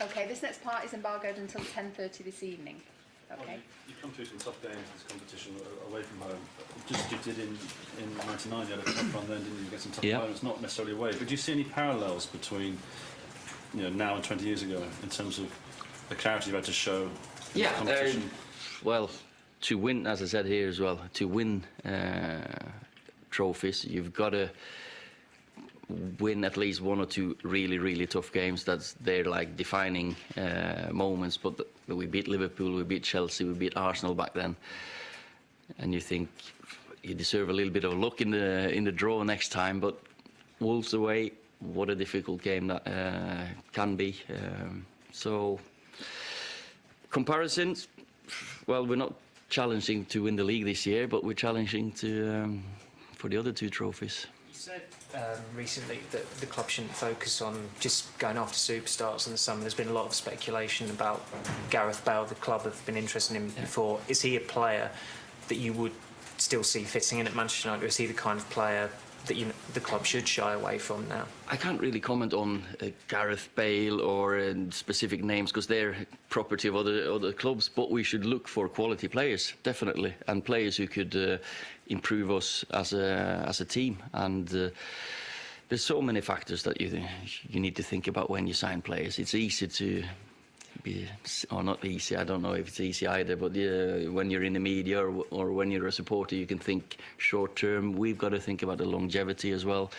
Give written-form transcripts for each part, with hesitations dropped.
Okay, this next part is embargoed until 10:30 this evening. Okay. Well, you've come through some tough games in this competition away from home. Just as you did in '99, you had a tough run then, didn't you? You get some tough opponents, not necessarily away. But do you see any parallels between now and 20 years ago in terms of the clarity you had to show in the competition? Well, to win, as I said here as well, to win trophies, you've got to win at least one or two really, really tough games. They're like defining moments. But we beat Liverpool, we beat Chelsea, we beat Arsenal back then, and you think you deserve a little bit of luck in the draw next time. But Wolves away, what a difficult game that can be. So comparisons, well, we're not challenging to win the league this year, but we're challenging to for the other two trophies. You said recently that the club shouldn't focus on just going after superstars in the summer. There's been a lot of speculation about Gareth Bale. The club have been interested in him before. Is he a player that you would still see fitting in at Manchester United, or is he the kind of player that the club should shy away from now? I can't really comment on Gareth Bale or specific names because they're property of other clubs, but we should look for quality players, definitely, and players who could improve us as a team. And there's so many factors that you need to think about when you sign players. It's easy to be, or not easy, I don't know if it's easy either, but when you're in the media or when you're a supporter, you can think short term. We've got to think about the longevity as well,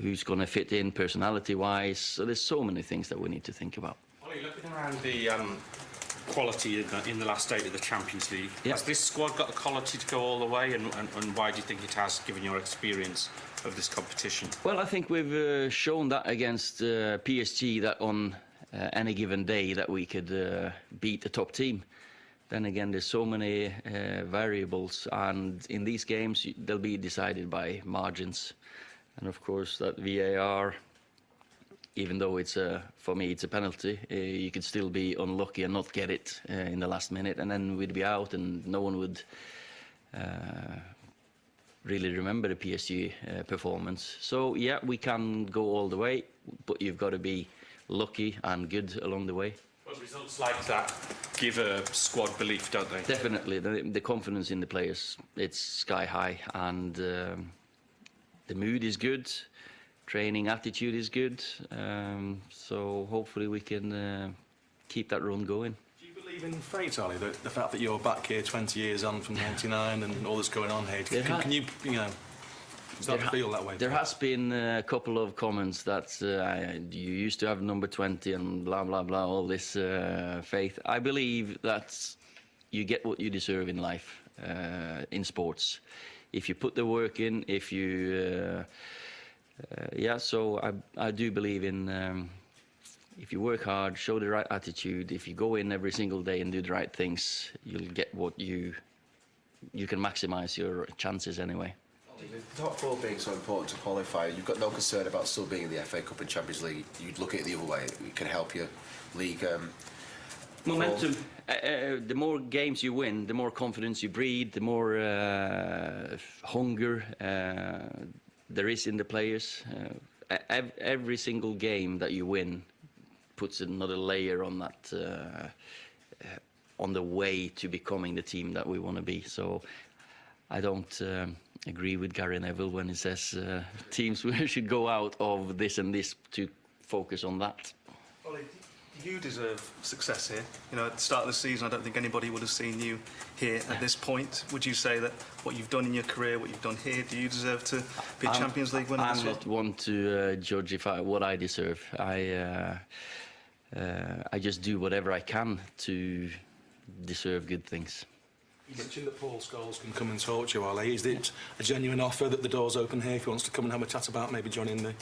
who's going to fit in personality wise. So there's so many things that we need to think about. Ollie, looking around the quality in the last eight of the Champions League, has this squad got the quality to go all the way, and why do you think it has, given your experience of this competition? Well, I think we've shown that against PSG, that on any given day that we could beat the top team. Then again, there's so many variables, and in these games they'll be decided by margins. And of course that VAR, even though for me it's a penalty, you could still be unlucky and not get it in the last minute, and then we'd be out and no one would really remember the PSG performance. So yeah, we can go all the way, but you've got to be lucky and good along the way. Well, results like that give a squad belief, don't they? Definitely. The confidence in the players, it's sky high, and the mood is good, training attitude is good, so hopefully we can keep that run going. Do you believe in fate, Ollie, the fact that you're back here 20 years on from '99 and all that's going on here? Can you start to feel that way? There has been a couple of comments that you used to have number 20 and blah, blah, blah, all this faith. I believe that you get what you deserve in life, in sports. If you put the work in, if you... so I do believe in... if you work hard, show the right attitude, if you go in every single day and do the right things, you'll get what you can maximise your chances anyway. The top four being so important to qualify, you've got no concern about still being in the FA Cup and Champions League. You'd look at it the other way. It can help your league. Momentum. The more games you win, the more confidence you breed, the more hunger there is in the players. Every single game that you win puts another layer on that, on the way to becoming the team that we want to be. So I don't agree with Gary Neville when he says teams should go out of this and this to focus on that. Ollie, you deserve success here. At the start of the season, I don't think anybody would have seen you here at this point. Would you say that what you've done in your career, what you've done here, do you deserve to be a Champions League winner? I'm not one to judge what I deserve. I just do whatever I can to deserve good things. You mentioned that Paul Scholes can come and talk to you, Ollie. Is it a genuine offer that the door's open here if he wants to come and have a chat about maybe joining the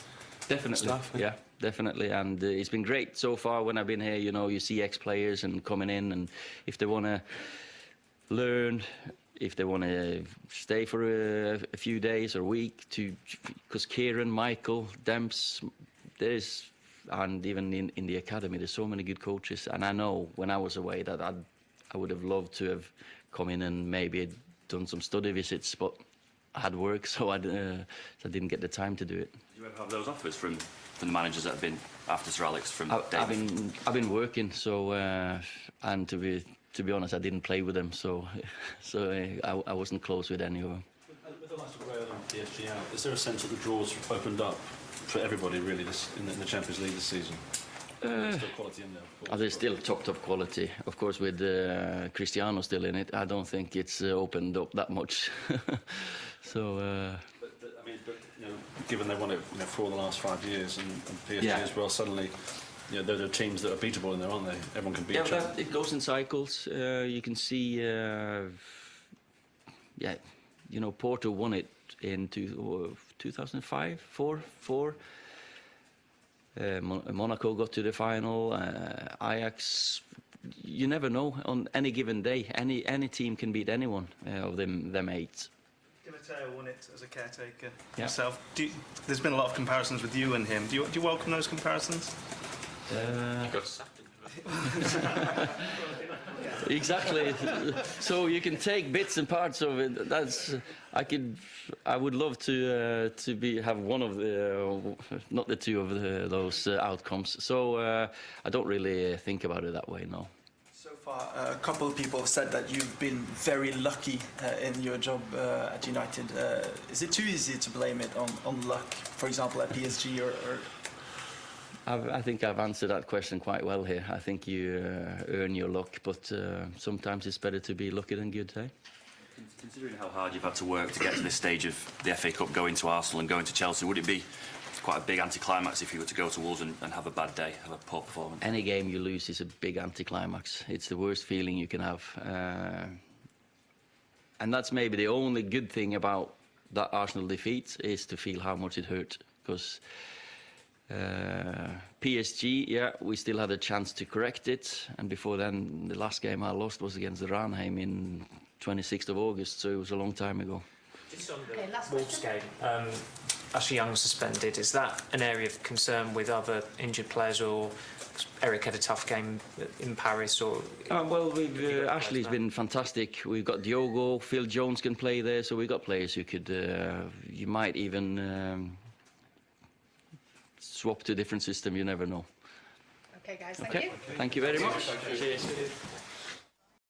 staff? Yeah, definitely. And it's been great so far when I've been here. You see ex-players and coming in, and if they want to learn, if they want to stay for a few days or a week, because Kieran, Michael, Demps, and even in the academy, there's so many good coaches. And I know when I was away that I would have loved to have come in and maybe done some study visits, but I had work, so I didn't get the time to do it. Did you ever have those offers from from the managers that have been after Sir Alex from I've been working, so and to be honest, I didn't play with them, so I wasn't close with any of them. With the last of Real and PSG out, is there a sense that the draws opened up for everybody really in the Champions League this season? There's still quality in there, of course, there's still top quality, of course. With Cristiano still in it, I don't think it's opened up that much. So. But I mean, given they won it for the last 5 years and PSG as well, suddenly. There are teams that are beatable in there, aren't they? Everyone can beat each other. It goes in cycles. You can see, Porto won it in 2005, 4. Monaco got to the final. Ajax. You never know. On any given day, any team can beat anyone of them 8. Mateo won it as a caretaker himself. There's been a lot of comparisons with you and him. Do you welcome those comparisons? Exactly. So you can take bits and parts of it. I would love to have one of the, not the two of those outcomes. So I don't really think about it that way, no. So far, a couple of people have said that you've been very lucky in your job at United. Is it too easy to blame it on luck, for example, at PSG or I think I've answered that question quite well here. I think you earn your luck, but sometimes it's better to be lucky than good, eh? Considering how hard you've had to work to get to this stage of the FA Cup, going to Arsenal and going to Chelsea, would it be quite a big anticlimax if you were to go to Wolves and have a bad day, have a poor performance? Any game you lose is a big anticlimax. It's the worst feeling you can have. And that's maybe the only good thing about that Arsenal defeat, is to feel how much it hurt. Because PSG, we still had a chance to correct it, and before then, the last game I lost was against the Ranheim in 26th of August, so it was a long time ago. Just on the Wolves game, Ashley Young suspended. Is that an area of concern with other injured players, or Eric had a tough game in Paris? Or Ashley's been fantastic. We've got Diogo, Phil Jones can play there, so we've got players who could. You might even. Swap to a different system, you never know. Okay, guys, thank you. Thank you very much. Cheers.